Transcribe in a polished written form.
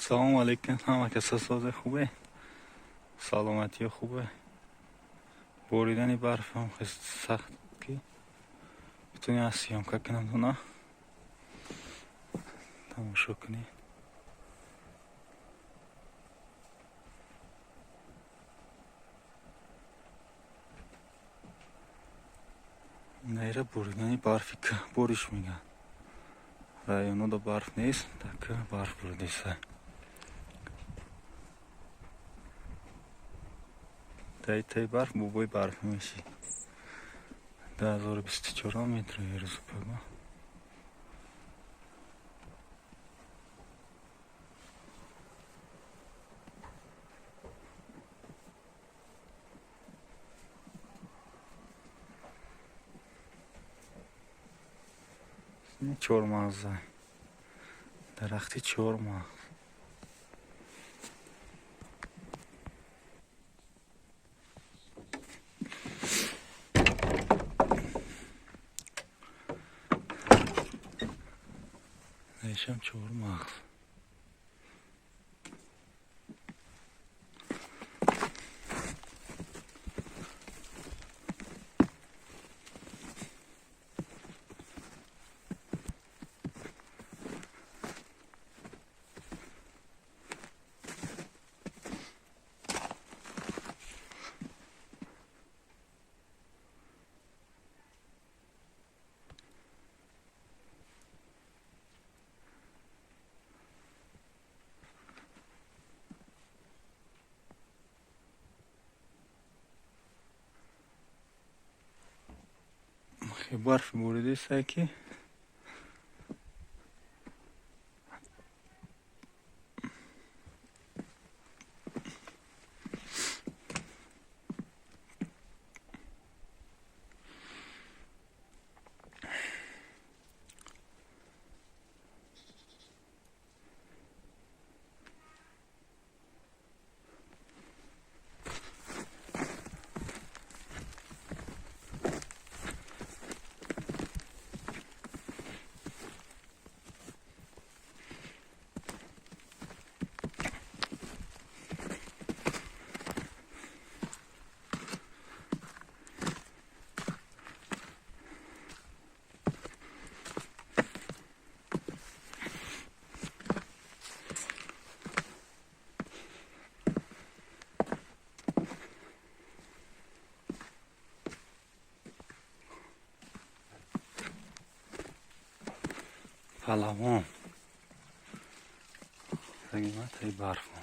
سلام علیکم همه کسا سازه خوبه سلامتی خوبه بریدن برف هم خیلی سخت که بتونی از سیامکه کنم تو نه تماشا کنی نیره بریدن برفی که بریش میگن رایونو دا برف نیست так برف بریده سه تای برف بوبای برف میشی 1024 метров я разупаю. Чормаза. Дарахти чорма. Нешам чорма. برف بریده ساکی پهلوان قیمت برف